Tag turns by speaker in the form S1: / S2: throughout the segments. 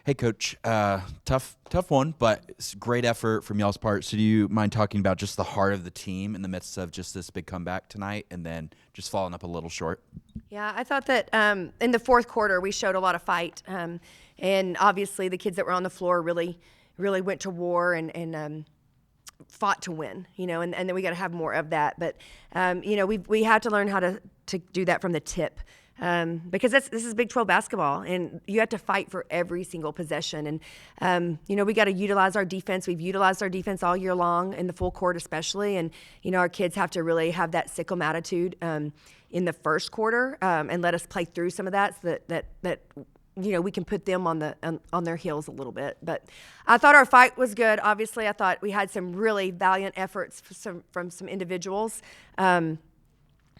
S1: Hey, Coach. Tough one, but it's great effort from y'all's part. So do you mind talking about just the heart of the team in the midst of just this big comeback tonight and then just following up a little short?
S2: Yeah, I thought that in the fourth quarter we showed a lot of fight, and obviously the kids that were on the floor really went to war and fought to win, and then we got to have more of that. But we had to learn how to do that from the tip. Because this is Big 12 basketball, and you have to fight for every single possession. And, we got to utilize our defense. We've utilized our defense all year long in the full court especially. And, our kids have to really have that sickle attitude in the first quarter and let us play through some of that so that we can put them on their heels a little bit. But I thought our fight was good. Obviously, I thought we had some really valiant efforts from some individuals.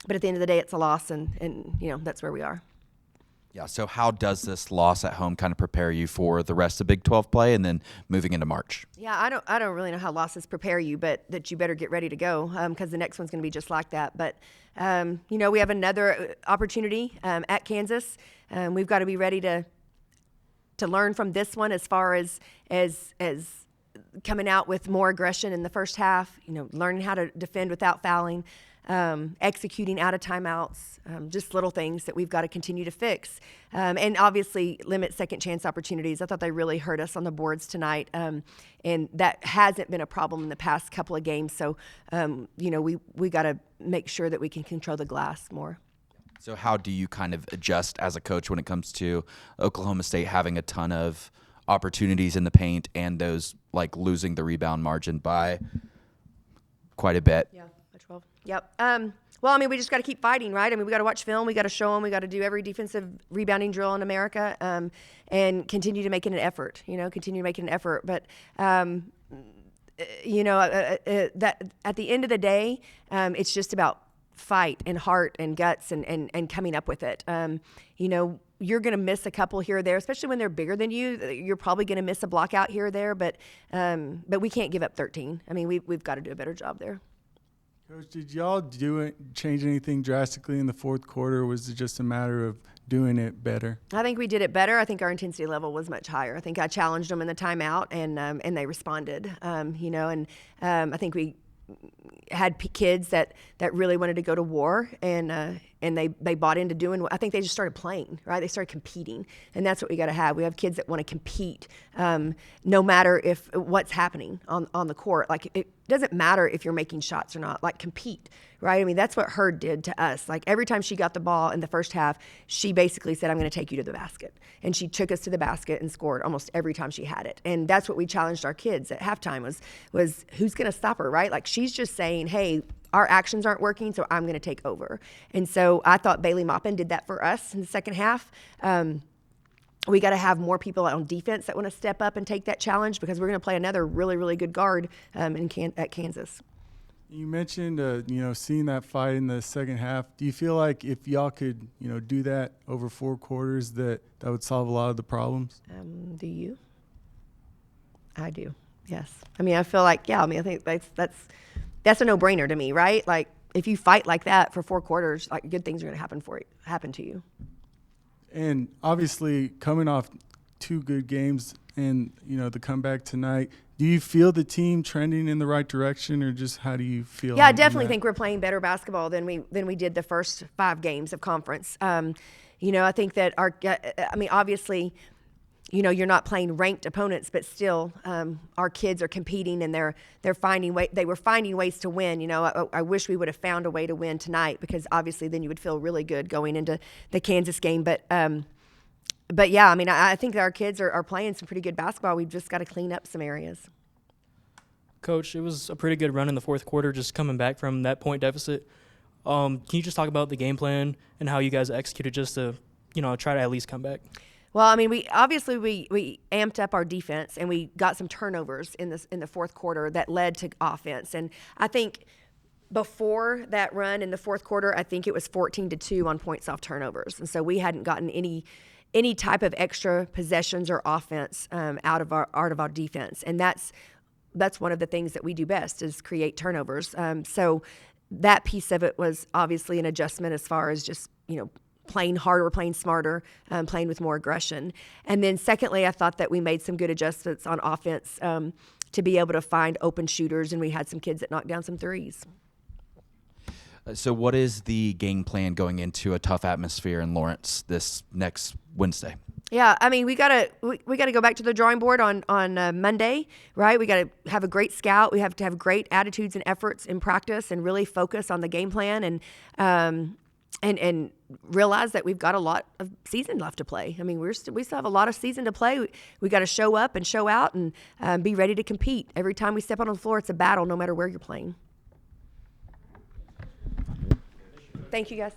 S2: But at the end of the day, it's a loss, and that's where we are.
S1: Yeah, so how does this loss at home kind of prepare you for the rest of Big 12 play and then moving into March?
S2: Yeah, I don't really know how losses prepare you, but that you better get ready to go because the next one's going to be just like that. But, we have another opportunity at Kansas. We've got to be ready to learn from this one as far as coming out with more aggression in the first half, learning how to defend without fouling. Executing out of timeouts, just little things that we've got to continue to fix. And obviously limit second chance opportunities. I thought they really hurt us on the boards tonight. And that hasn't been a problem in the past couple of games. So, we got to make sure that we can control the glass more.
S1: So how do you kind of adjust as a coach when it comes to Oklahoma State having a ton of opportunities in the paint and those like losing the rebound margin by quite a bit?
S2: Yeah. 12. Yep. We just got to keep fighting, right? We got to watch film. We got to show them. We got to do every defensive rebounding drill in America and continue to make it an effort, continue to make it an effort. But, that at the end of the day, it's just about fight and heart and guts and coming up with it. You're going to miss a couple here or there, especially when they're bigger than you. You're probably going to miss a block out here or there, but we can't give up 13. We've got to do a better job there.
S3: Coach, did y'all change anything drastically in the fourth quarter, or was it just a matter of doing it better?
S2: I think we did it better. I think our intensity level was much higher. I think I challenged them in the timeout, and they responded. I think we had kids that really wanted to go to war, and they bought into doing what I think they just started playing, right? They started competing, and that's what we got to have. We have kids that want to compete, no matter if what's happening on the court. Like it doesn't matter if you're making shots or not. Like compete, right? That's what Hurd did to us. Like every time she got the ball in the first half, she basically said, "I'm going to take you to the basket," and she took us to the basket and scored almost every time she had it. And that's what we challenged our kids at halftime was who's going to stop her, right? Like she's just saying, "Hey, our actions aren't working, so I'm going to take over." And so I thought Bailey Maupin did that for us in the second half. We got to have more people on defense that want to step up and take that challenge because we're going to play another really, really good guard at Kansas.
S3: You mentioned, seeing that fight in the second half. Do you feel like if y'all could, do that over 4 quarters, that would solve a lot of the problems?
S2: Do you? I do. Yes. I feel like, I think that's a no-brainer to me, right? Like if you fight like that for 4 quarters, like good things are going to happen to you.
S3: And obviously coming off 2 good games and, the comeback tonight, do you feel the team trending in the right direction, or just how do you feel?
S2: Yeah, I definitely think we're playing better basketball than we did the first 5 games of conference. I think that obviously, you're not playing ranked opponents, but still, our kids are competing and they're finding they were finding ways to win. I wish we would have found a way to win tonight because obviously then you would feel really good going into the Kansas game. But yeah, I think that our kids are playing some pretty good basketball. We've just got to clean up some areas.
S4: Coach, it was a pretty good run in the fourth quarter, just coming back from that point deficit. Can you just talk about the game plan and how you guys executed just to, try to at least come back?
S2: Well, we amped up our defense and we got some turnovers in the fourth quarter that led to offense. And I think before that run in the fourth quarter, I think it was 14-2 on points off turnovers. And so we hadn't gotten any type of extra possessions or offense out of our defense. And that's one of the things that we do best is create turnovers. So that piece of it was obviously an adjustment as far as just, playing harder, playing smarter, playing with more aggression. And then secondly, I thought that we made some good adjustments on offense to be able to find open shooters, and we had some kids that knocked down some threes.
S1: So what is the game plan going into a tough atmosphere in Lawrence this next Wednesday?
S2: Yeah, I mean, we gotta go back to the drawing board on Monday, right? We gotta have a great scout. We have to have great attitudes and efforts in practice, and really focus on the game plan, and realize that we've got a lot of season left to play. I mean, we still have a lot of season to play. We got to show up and show out, and be ready to compete. Every time we step on the floor, it's a battle, no matter where you're playing. Thank you, guys.